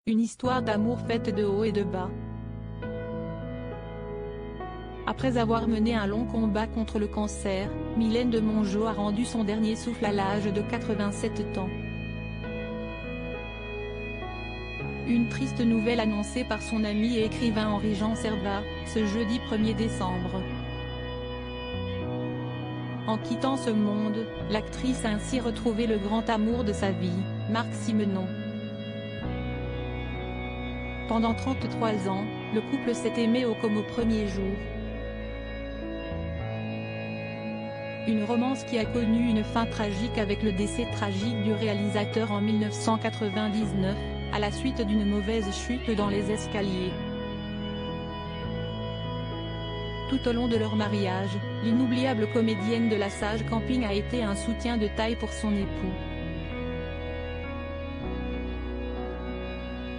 Une histoire d'amour faite de haut et de bas. Après avoir mené un long combat contre le cancer, Mylène de Mongeau a rendu son dernier souffle à l'âge de 87 ans. Une triste nouvelle annoncée par son ami et écrivain Henri-Jean Servat, ce jeudi 1er décembre. En quittant ce monde, l'actrice a ainsi retrouvé le grand amour de sa vie, Marc Simenon. Pendant 33 ans, le couple s'est aimé comme au premier jour. Une romance qui a connu une fin tragique avec le décès tragique du réalisateur en 1999, à la suite d'une mauvaise chute dans les escaliers. Tout au long de leur mariage, l'inoubliable comédienne de la Sage Camping a été un soutien de taille pour son époux.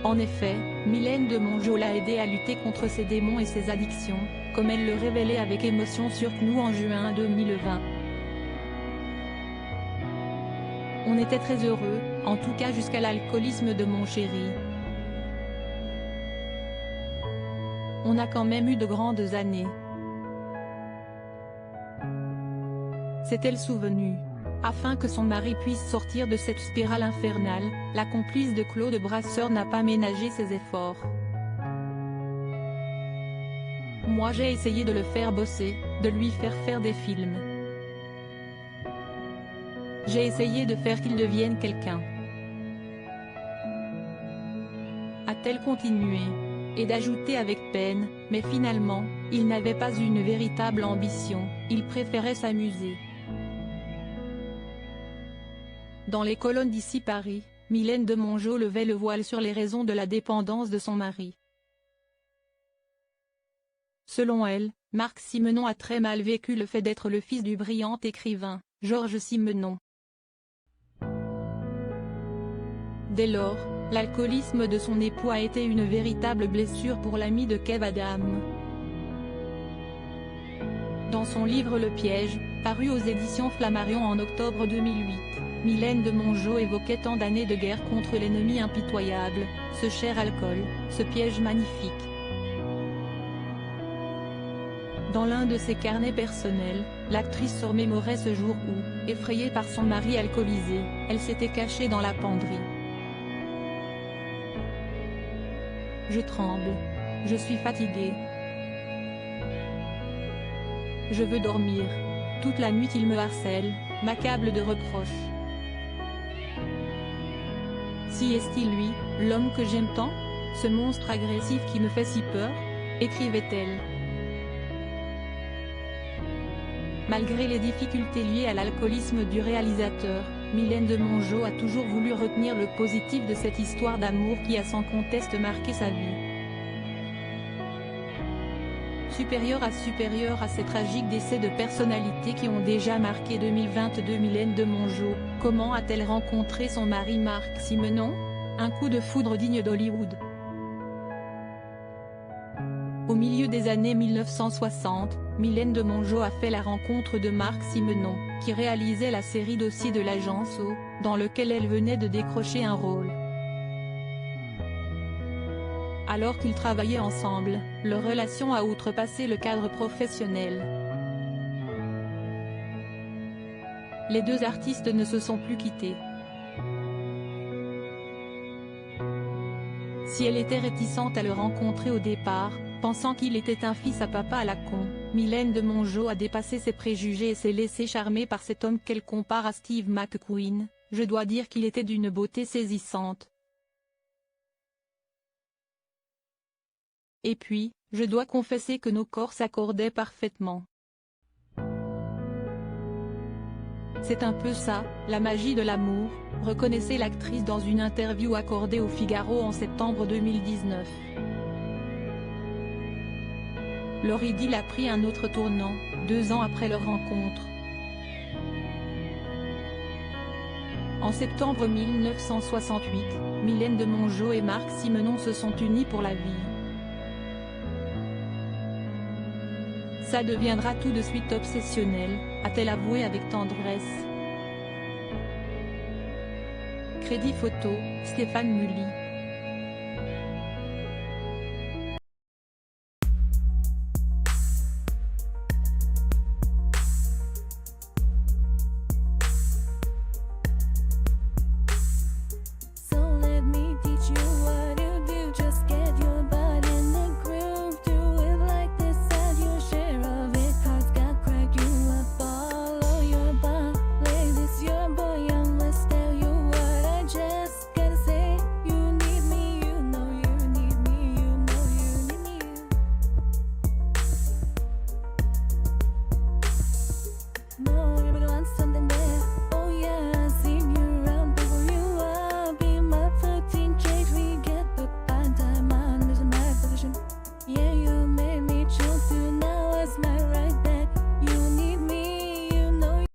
En effet, Mylène de Mongeau l'a aidé à lutter contre ses démons et ses addictions, comme elle le révélait avec émotion sur CNOU en juin 2020. On était très heureux, en tout cas jusqu'à l'alcoolisme de mon chéri. On a quand même eu de grandes années. S'est-elle souvenue? Afin que son mari puisse sortir de cette spirale infernale, la complice de Claude Brasseur n'a pas ménagé ses efforts. Moi j'ai essayé de le faire bosser, de lui faire faire des films. J'ai essayé de faire qu'il devienne quelqu'un. A-t-elle continué? Et d'ajouter avec peine, mais finalement, il n'avait pas une véritable ambition, il préférait s'amuser. Dans les colonnes d'Ici Paris, Mylène de Mongeau levait le voile sur les raisons de la dépendance de son mari. Selon elle, Marc Simenon a très mal vécu le fait d'être le fils du brillant écrivain, Georges Simenon. Dès lors, l'alcoolisme de son époux a été une véritable blessure pour l'ami de Kev Adam. Dans son livre Le Piège, paru aux éditions Flammarion en octobre 2008, Mylène de Mongeau évoquait tant d'années de guerre contre l'ennemi impitoyable, ce cher alcool, ce piège magnifique. Dans l'un de ses carnets personnels, l'actrice se remémorait ce jour où, effrayée par son mari alcoolisé, elle s'était cachée dans la penderie. Je tremble. Je suis fatiguée. Je veux dormir. Toute la nuit il me harcèle, m'accable de reproches. Si est-il lui, l'homme que j'aime tant? Ce monstre agressif qui me fait si peur? Écrivait-elle. Malgré les difficultés liées à l'alcoolisme du réalisateur, Mylène de Mongeau a toujours voulu retenir le positif de cette histoire d'amour qui a sans conteste marqué sa vie. Supérieure à ces tragiques décès de personnalités qui ont déjà marqué 2022, Mylène de Mongeau, comment a-t-elle rencontré son mari Marc Simenon? Un coup de foudre digne d'Hollywood. Au milieu des années 1960, Mylène de Mongeau a fait la rencontre de Marc Simenon, qui réalisait la série Dossier de l'agence O, dans lequel elle venait de décrocher un rôle. Alors qu'ils travaillaient ensemble, leur relation a outrepassé le cadre professionnel. Les deux artistes ne se sont plus quittés. Si elle était réticente à le rencontrer au départ, pensant qu'il était un fils à papa à la con, Mylène de Mongeau a dépassé ses préjugés et s'est laissée charmer par cet homme qu'elle compare à Steve McQueen. Je dois dire qu'il était d'une beauté saisissante. Et puis, je dois confesser que nos corps s'accordaient parfaitement. C'est un peu ça, la magie de l'amour, reconnaissait l'actrice dans une interview accordée au Figaro en septembre 2019. Leur idylle a pris un autre tournant, 2 ans après leur rencontre. En septembre 1968, Mylène de Mongeau et Marc Simenon se sont unis pour la vie. Ça deviendra tout de suite obsessionnel, a-t-elle avoué avec tendresse. Crédit photo, Stéphane Mully.